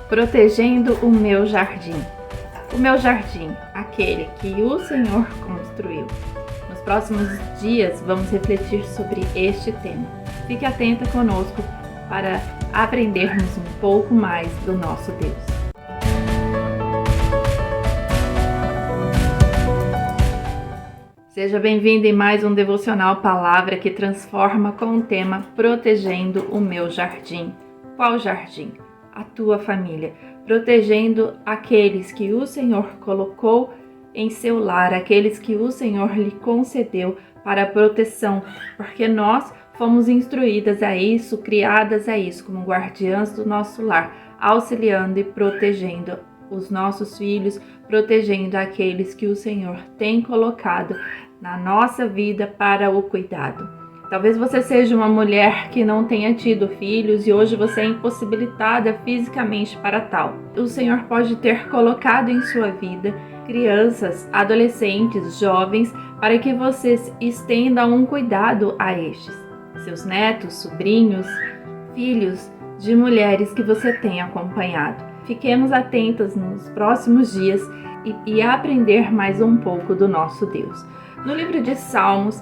Protegendo o meu jardim. O meu jardim, aquele que o Senhor construiu. Nos próximos dias vamos refletir sobre este tema. Fique atenta conosco para aprendermos um pouco mais do nosso Deus. Seja bem-vindo em mais um devocional Palavra que transforma com o tema Protegendo o meu jardim. Qual jardim? A tua família. Protegendo aqueles que o Senhor colocou em seu lar, aqueles que o Senhor lhe concedeu para proteção, porque nós fomos instruídas a isso, criadas a isso, como guardiãs do nosso lar, auxiliando e protegendo os nossos filhos, protegendo aqueles que o Senhor tem colocado na nossa vida para o cuidado. Talvez você seja uma mulher que não tenha tido filhos e hoje você é impossibilitada fisicamente para tal. O Senhor pode ter colocado em sua vida crianças, adolescentes, jovens, para que vocês estendam um cuidado a estes. Seus netos, sobrinhos, filhos de mulheres que você tem acompanhado. Fiquemos atentos nos próximos dias e aprender mais um pouco do nosso Deus. No livro de Salmos,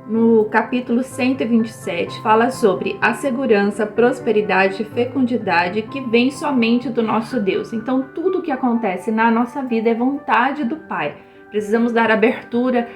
no capítulo 127, fala sobre a segurança, prosperidade e fecundidade que vem somente do nosso Deus. Então, tudo que acontece na nossa vida é vontade do Pai. Precisamos dar abertura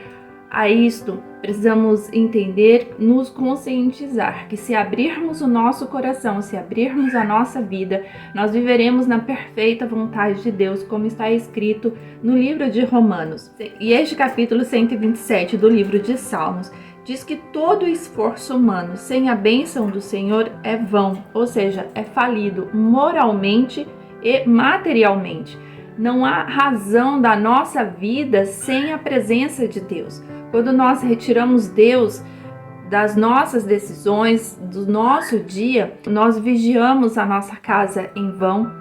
a isto, precisamos entender, nos conscientizar que se abrirmos o nosso coração, se abrirmos a nossa vida, nós viveremos na perfeita vontade de Deus, como está escrito no livro de Romanos. E este capítulo 127 do livro de Salmos diz que todo esforço humano sem a bênção do Senhor é vão, ou seja, é falido moralmente e materialmente. Não há razão da nossa vida sem a presença de Deus. Quando nós retiramos Deus das nossas decisões, do nosso dia, nós vigiamos a nossa casa em vão.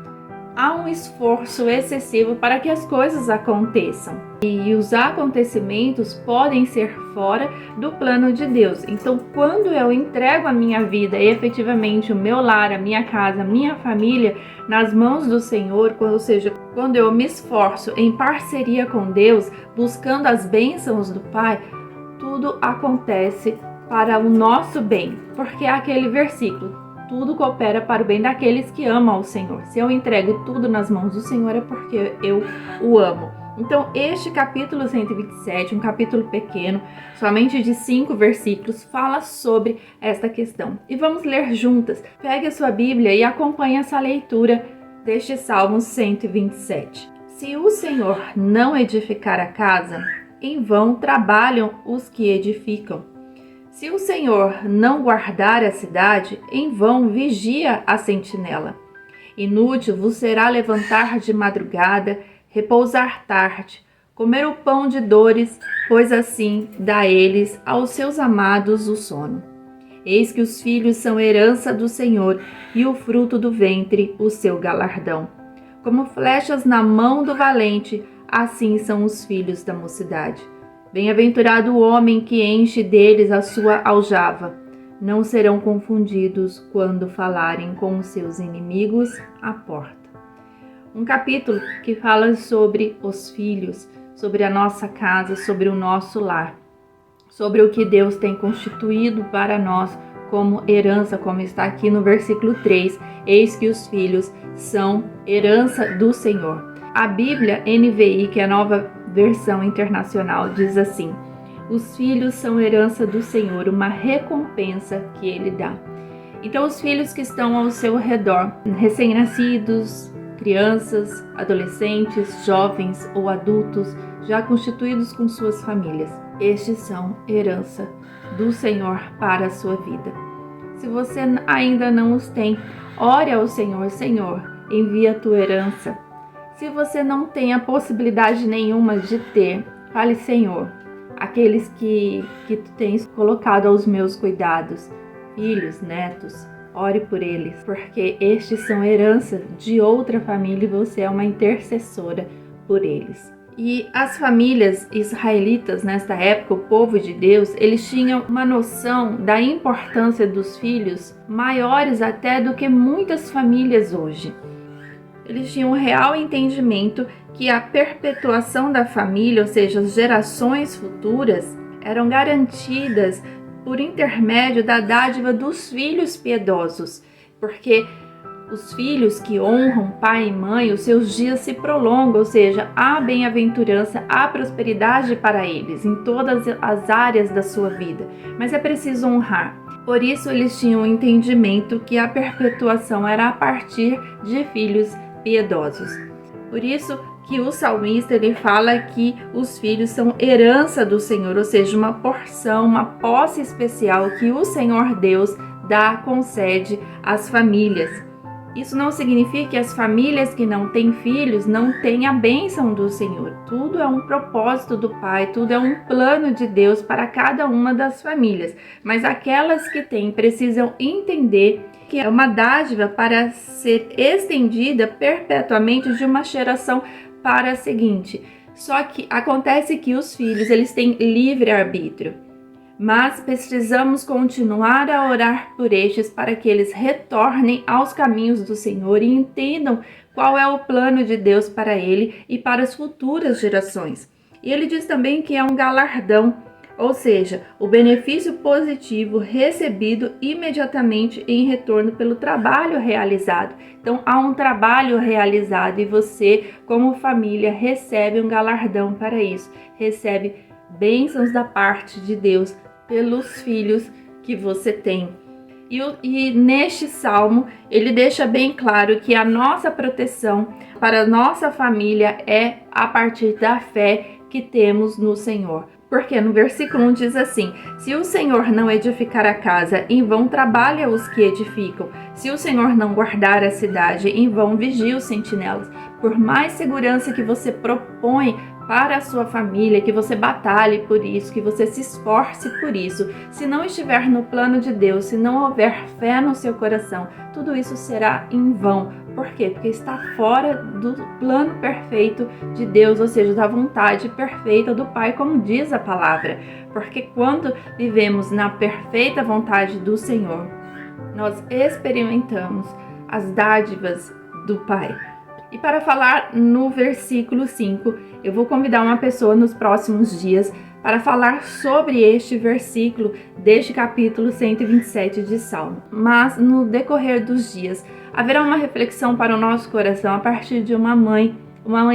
Há um esforço excessivo para que as coisas aconteçam. E os acontecimentos podem ser fora do plano de Deus. Então, quando eu entrego a minha vida e efetivamente o meu lar, a minha casa, a minha família nas mãos do Senhor, ou seja, quando eu me esforço em parceria com Deus, buscando as bênçãos do Pai, tudo acontece para o nosso bem. Porque é aquele versículo: tudo coopera para o bem daqueles que amam ao Senhor. Se eu entrego tudo nas mãos do Senhor é porque eu o amo. Então, este capítulo 127, um capítulo pequeno, somente de 5 versículos, fala sobre esta questão. E vamos ler juntas. Pegue a sua Bíblia e acompanhe essa leitura deste Salmo 127. Se o Senhor não edificar a casa, em vão trabalham os que edificam. Se o Senhor não guardar a cidade, em vão vigia a sentinela. Inútil vos será levantar de madrugada, repousar tarde, comer o pão de dores, pois assim dá eles aos seus amados o sono. Eis que os filhos são herança do Senhor, e o fruto do ventre o seu galardão. Como flechas na mão do valente, assim são os filhos da mocidade. Bem-aventurado o homem que enche deles a sua aljava. Não serão confundidos quando falarem com os seus inimigos à porta. Um capítulo que fala sobre os filhos, sobre a nossa casa, sobre o nosso lar, sobre o que Deus tem constituído para nós como herança, como está aqui no versículo 3. Eis que os filhos são herança do Senhor. A Bíblia NVI, que é a nova versão internacional, diz assim: os filhos são herança do Senhor, uma recompensa que Ele dá. Então, os filhos que estão ao seu redor, recém-nascidos, crianças, adolescentes, jovens ou adultos, já constituídos com suas famílias, estes são herança do Senhor para a sua vida. Se você ainda não os tem, ore ao Senhor: Senhor, envia a tua herança. Se você não tem a possibilidade nenhuma de ter, fale: Senhor, aqueles que tu tens colocado aos meus cuidados, filhos, netos, ore por eles, porque estes são herança de outra família e você é uma intercessora por eles. E as famílias israelitas nesta época, o povo de Deus, eles tinham uma noção da importância dos filhos maiores até do que muitas famílias hoje. eles tinham um real entendimento que a perpetuação da família, ou seja, as gerações futuras, eram garantidas por intermédio da dádiva dos filhos piedosos, porque os filhos que honram pai e mãe, os seus dias se prolongam, ou seja, há bem-aventurança, há prosperidade para eles em todas as áreas da sua vida, mas é preciso honrar. Por isso eles tinham o entendimento que a perpetuação era a partir de filhos piedosos. Por isso que o salmista ele fala que os filhos são herança do Senhor, ou seja, uma porção, uma posse especial que o Senhor Deus concede às famílias. Isso não significa que as famílias que não têm filhos não têm a bênção do Senhor. Tudo é um propósito do Pai, tudo é um plano de Deus para cada uma das famílias. Mas aquelas que têm precisam entender que é uma dádiva para ser estendida perpetuamente de uma geração para a seguinte. Só que acontece que os filhos eles têm livre-arbítrio. Mas precisamos continuar a orar por estes para que eles retornem aos caminhos do Senhor e entendam qual é o plano de Deus para ele e para as futuras gerações. E ele diz também que é um galardão, ou seja, o benefício positivo recebido imediatamente em retorno pelo trabalho realizado. Então, há um trabalho realizado e você, como família, recebe um galardão para isso, recebe bênçãos da parte de Deus pelos filhos que você tem. E neste salmo, ele deixa bem claro que a nossa proteção para a nossa família é a partir da fé que temos no Senhor. Porque no versículo 1 diz assim: se o Senhor não edificar a casa, em vão trabalha os que edificam. Se o Senhor não guardar a cidade, em vão vigia os sentinelas. Por mais segurança que você propõe para a sua família, que você batalhe por isso, que você se esforce por isso, se não estiver no plano de Deus, se não houver fé no seu coração, tudo isso será em vão. Por quê? Porque está fora do plano perfeito de Deus, ou seja, da vontade perfeita do Pai, como diz a palavra. Porque quando vivemos na perfeita vontade do Senhor, nós experimentamos as dádivas do Pai. E para falar no versículo 5, eu vou convidar uma pessoa nos próximos dias para falar sobre este versículo deste capítulo 127 de Salmo. Mas no decorrer dos dias, haverá uma reflexão para o nosso coração a partir de uma mãe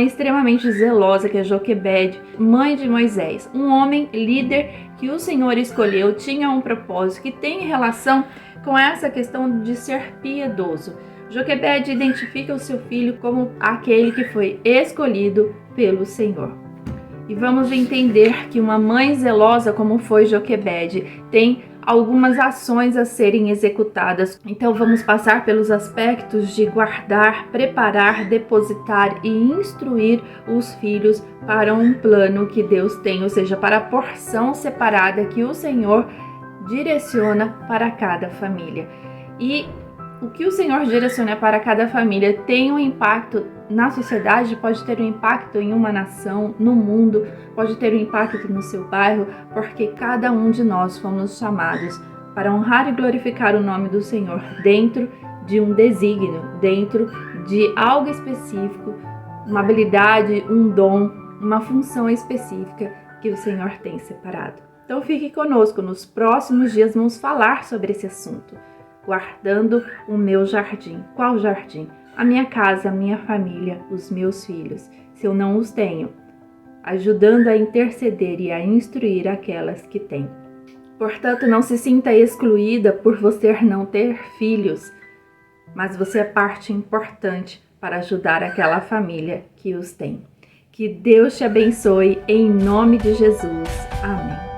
extremamente zelosa, que é Joquebede, mãe de Moisés. Um homem líder que o Senhor escolheu, tinha um propósito que tem relação com essa questão de ser piedoso. Joquebede identifica o seu filho como aquele que foi escolhido pelo Senhor. E vamos entender que uma mãe zelosa como foi Joquebede tem algumas ações a serem executadas. Então vamos passar pelos aspectos de guardar, preparar, depositar e instruir os filhos para um plano que Deus tem, ou seja, para a porção separada que o Senhor direciona para cada família. E o que o Senhor direciona para cada família tem um impacto na sociedade, pode ter um impacto em uma nação, no mundo, pode ter um impacto no seu bairro, porque cada um de nós fomos chamados para honrar e glorificar o nome do Senhor dentro de um desígnio, dentro de algo específico, uma habilidade, um dom, uma função específica que o Senhor tem separado. Então fique conosco, nos próximos dias vamos falar sobre esse assunto. Guardando o meu jardim. Qual jardim? A minha casa, a minha família, os meus filhos. Se eu não os tenho, ajudando a interceder e a instruir aquelas que têm. Portanto, não se sinta excluída por você não ter filhos, mas você é parte importante para ajudar aquela família que os tem. Que Deus te abençoe em nome de Jesus. Amém.